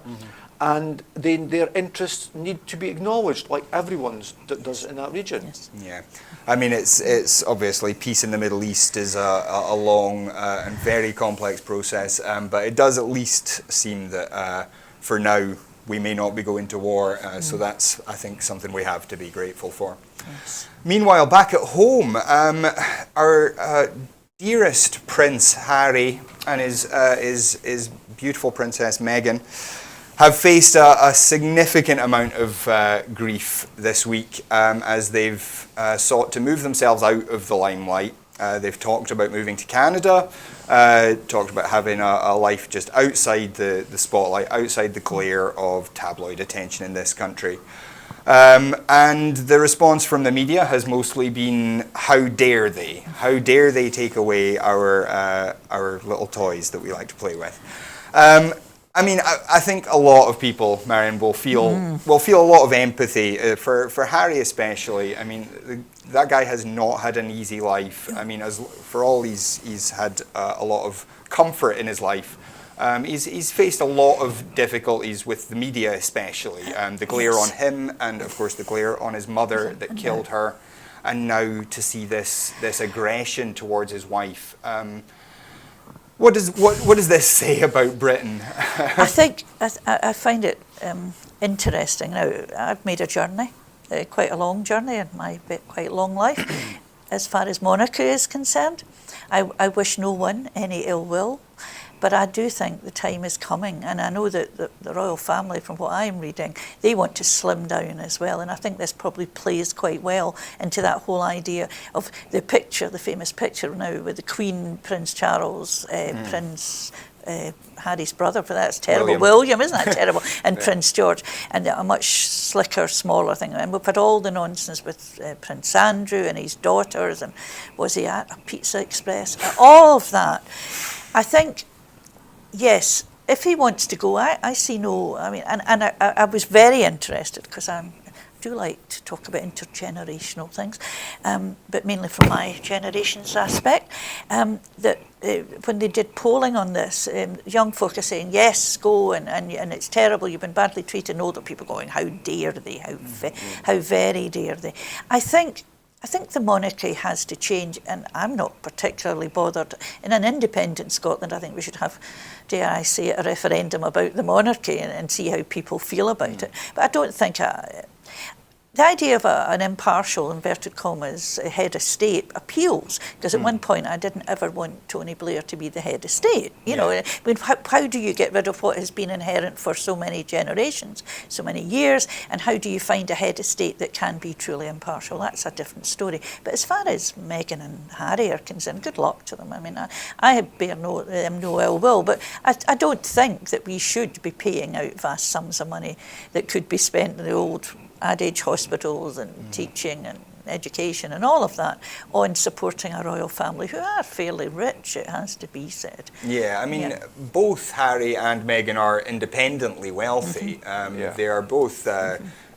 and their interests need to be acknowledged like everyone's does in that region. Yeah, I mean, it's obviously peace in the Middle East is a long and very complex process, but it does at least seem that for now, we may not be going to war, so that's, I think, something we have to be grateful for. Yes. Meanwhile, back at home, our dearest Prince Harry and his beautiful Princess Meghan have faced a significant amount of grief this week as they've sought to move themselves out of the limelight. They've talked about moving to Canada, talked about having a life just outside the spotlight, outside the glare of tabloid attention in this country. And the response from the media has mostly been, how dare they? How dare they take away our little toys that we like to play with? I mean, I think a lot of people, Marion, will feel a lot of empathy for Harry especially. I mean, that guy has not had an easy life. I mean, for all he's had a lot of comfort in his life, he's faced a lot of difficulties with the media especially. The glare on him, and of course the glare on his mother that killed her, and now to see this aggression towards his wife. What does this say about Britain? I think I find it interesting. Now, I've made a journey, quite a long journey in my quite long life, as far as monarchy is concerned. I wish no one any ill will, but I do think the time is coming, and I know that the royal family, from what I'm reading, they want to slim down as well, and I think this probably plays quite well into that whole idea of the picture, the famous picture now with the Queen, Prince Charles, Prince Harry's brother, but that's terrible. William, isn't that terrible? And Prince George, and a much slicker, smaller thing. And we've had all the nonsense with Prince Andrew and his daughters, and was he at a Pizza Express? All of that. I think, yes, if he wants to go, I see no, I mean, and I was very interested, because I do like to talk about intergenerational things, but mainly from my generation's aspect, that when they did polling on this, young folk are saying, yes, go, and it's terrible, you've been badly treated, and older people going, how dare they, how very dare they. I think the monarchy has to change, and I'm not particularly bothered. In an independent Scotland, I think we should have, dare I say it, a referendum about the monarchy and see how people feel about it. But I don't think the idea of an impartial, inverted commas, head of state appeals, because at one point I didn't ever want Tony Blair to be the head of state. You know, I mean, how do you get rid of what has been inherent for so many generations, so many years, and how do you find a head of state that can be truly impartial? That's a different story. But as far as Meghan and Harry are concerned, good luck to them. I mean, I bear no ill will, but I don't think that we should be paying out vast sums of money that could be spent in the old ad age hospitals and teaching and education and all of that on supporting a royal family who are fairly rich, it has to be said. Yeah, I mean, both Harry and Meghan are independently wealthy. They are both...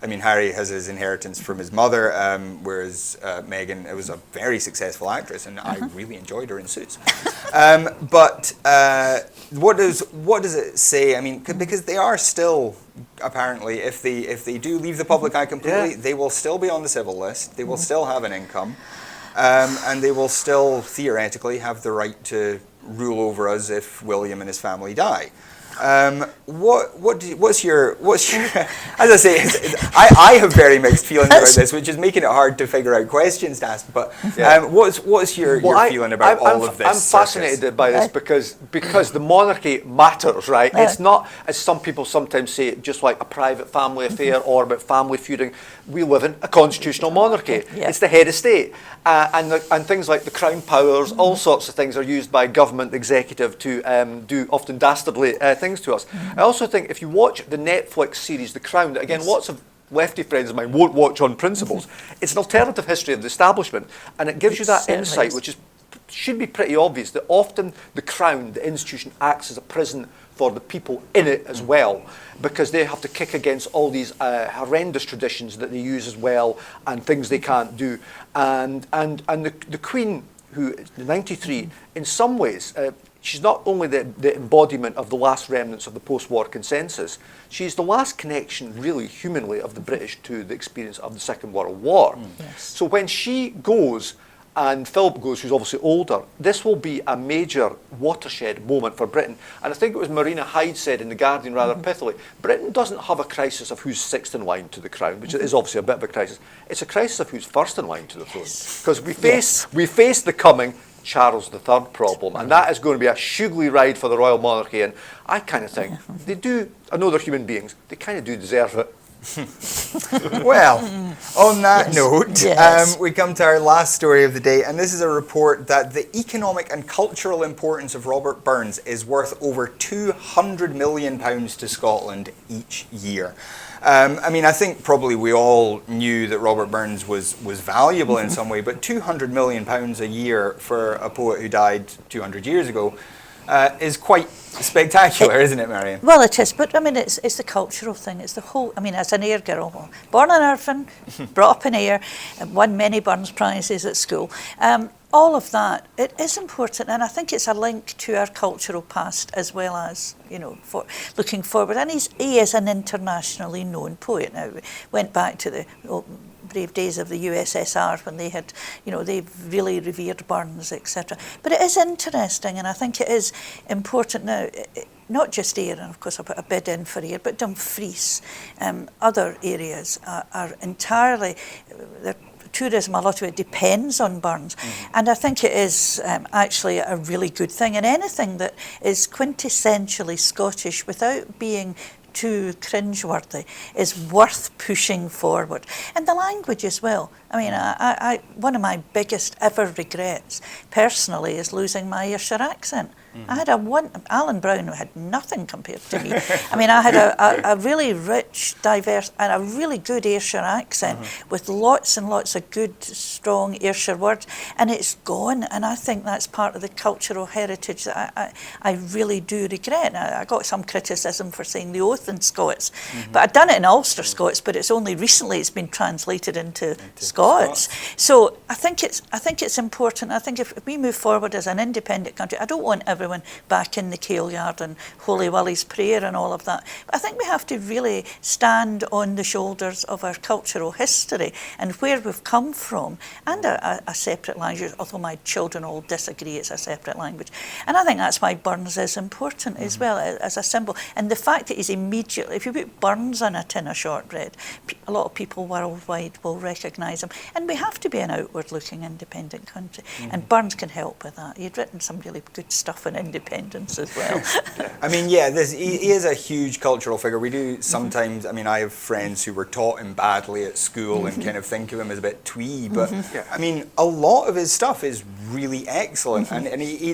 I mean, Harry has his inheritance from his mother, whereas Meghan was a very successful actress, and I really enjoyed her in Suits. But what does it say? I mean, because they are still, apparently, if they do leave the public eye completely, they will still be on the civil list. They will still have an income, and they will still theoretically have the right to rule over us if William and his family die. What's your as I say, I have very mixed feelings about this, which is making it hard to figure out questions to ask, but what's your feeling about all of this? I'm fascinated by this because the monarchy matters, right? It's not, as some people sometimes say, just like a private family affair or about family feuding. We live in a constitutional monarchy. It's the head of state, and things like the crown powers, all sorts of things are used by government executive to do often dastardly things to us. I also think if you watch the Netflix series The Crown, that again lots of lefty friends of mine won't watch on principles, it's an alternative history of the establishment, and it gives you that insight which should be pretty obvious, that often the Crown, the institution, acts as a prison for the people in it as well, because they have to kick against all these horrendous traditions that they use as well, and things they can't do. And the Queen, who is 93, in some ways, she's not only the embodiment of the last remnants of the post-war consensus, she's the last connection, really, humanly, of the British to the experience of the Second World War. So when she goes, and Philip goes, who's obviously older, this will be a major watershed moment for Britain. And I think it was Marina Hyde said in The Guardian rather pithily, Britain doesn't have a crisis of who's sixth in line to the crown, which is obviously a bit of a crisis. It's a crisis of who's first in line to the throne. Because we face the coming Charles III problem, and that is going to be a sugly ride for the royal monarchy, and I kind of think they do, I know they're human beings, they kind of do deserve it. Well, on that note, we come to our last story of the day, and this is a report that the economic and cultural importance of Robert Burns is worth over £200 million to Scotland each year. I mean, I think probably we all knew that Robert Burns was valuable in some way, but £200 million a year for a poet who died 200 years ago is quite spectacular, isn't it, Marion? Well, it is, but I mean, it's the cultural thing. It's the whole, I mean, as an Ayr girl, born in Irvine, brought up in Ayr, won many Burns prizes at school. All of that, it is important, and I think it's a link to our cultural past as well as, you know, for looking forward. And he is an internationally known poet. Now, we went back to the brave days of the USSR when they had, you know, they really revered Burns, etc. But it is interesting, and I think it is important now, not just Ayr, and of course I put a bid in for Ayr, but Dumfries, other areas are entirely, tourism, a lot of it depends on Burns. And I think it is actually a really good thing. And anything that is quintessentially Scottish without being too cringeworthy is worth pushing forward. And the language as well. I mean, I one of my biggest ever regrets personally is losing my Ayrshire accent. I had Alan Brown, who had nothing compared to me. I mean, I had a really rich, diverse, and a really good Ayrshire accent with lots and lots of good, strong Ayrshire words, and it's gone. And I think that's part of the cultural heritage that I really do regret. I got some criticism for saying the oath in Scots, but I'd done it in Ulster Scots, but it's only recently it's been translated into Scots. So I think it's important. I think if we move forward as an independent country, I don't want everyone back in the Kale Yard and Holy Willie's Prayer and all of that. But I think we have to really stand on the shoulders of our cultural history and where we've come from, and a separate language, although my children all disagree it's a separate language. And I think that's why Burns is important as well, as a symbol. And the fact that he's immediately, if you put Burns on a tin of shortbread, a lot of people worldwide will recognise him. And we have to be an outward-looking independent country. And Burns can help with that. He'd written some really good stuff in on independence as well. I mean, yeah, he is a huge cultural figure. We do sometimes, I mean, I have friends who were taught him badly at school and kind of think of him as a bit twee, but I mean, a lot of his stuff is really excellent, and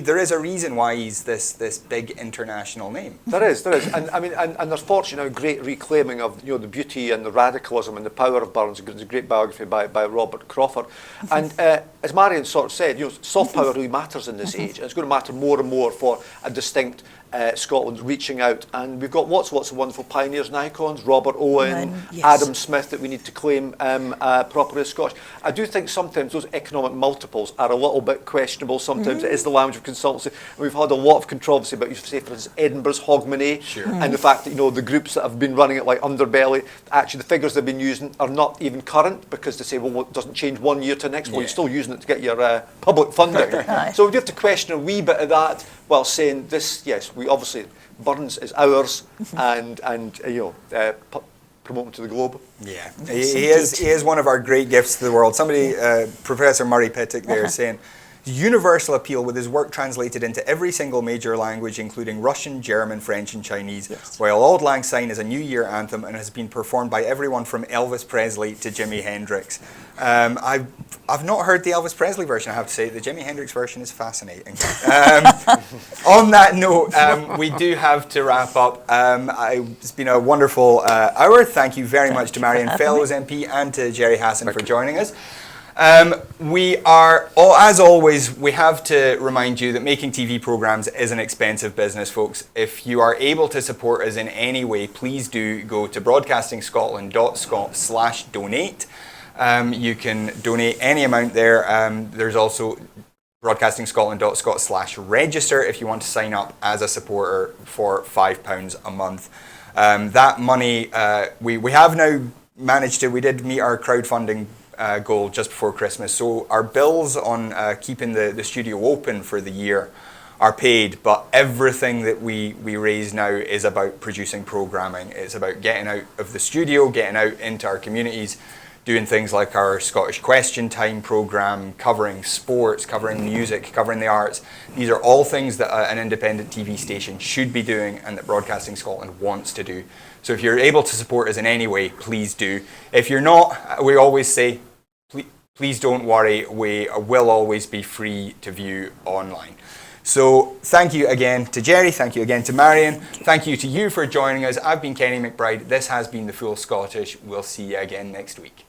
there is a reason why he's this big international name. There is, and I mean, and there's fortunately a great reclaiming of the beauty and the radicalism and the power of Burns. There's a great biography by Robert Crawford, and as Marion sort of said, soft power really matters in this age, and it's going to matter more and more for a distinct Scotland reaching out, and we've got lots of wonderful pioneers and icons, Robert Owen, Adam Smith, that we need to claim properly as Scottish. I do think sometimes those economic multiples are a little bit questionable. Sometimes it is the language of consultancy, and we've had a lot of controversy about, say, for instance, Edinburgh's Hogmanay, and the fact that the groups that have been running it like Underbelly, actually the figures they've been using are not even current, because they say, well, it doesn't change one year to the next. Well, you're still using it to get your public funding. So we do have to question a wee bit of that, while saying this, yes, we obviously, Burns is ours, and promote him to the globe. Yeah, he is one of our great gifts to the world. Somebody, Professor Murray Pittock there, saying, universal appeal with his work translated into every single major language, including Russian, German, French and Chinese, while Auld Lang Syne is a New Year anthem and has been performed by everyone from Elvis Presley to Jimi Hendrix. I've not heard the Elvis Presley version, I have to say. The Jimi Hendrix version is fascinating. On that note, we do have to wrap up. It's been a wonderful hour. Thank you very much to Marion Fellows MP and to Gerry Hassan for joining us. We are, as always, we have to remind you that making TV programmes is an expensive business, folks. If you are able to support us in any way, please do go to broadcastingscotland.scot/donate. You can donate any amount there. There's also broadcastingscotland.scot/register if you want to sign up as a supporter for £5 a month. That money, we have now managed to, we did meet our crowdfunding goal just before Christmas. So our bills on keeping the studio open for the year are paid, but everything that we raise now is about producing programming. It's about getting out of the studio, getting out into our communities, doing things like our Scottish Question Time programme, covering sports, covering music, covering the arts. These are all things that an independent TV station should be doing and that Broadcasting Scotland wants to do. So if you're able to support us in any way, please do. If you're not, we always say, please don't worry, we will always be free to view online. So thank you again to Gerry, thank you again to Marion, thank you to you for joining us. I've been Kenny McBride, this has been The Full Scottish. We'll see you again next week.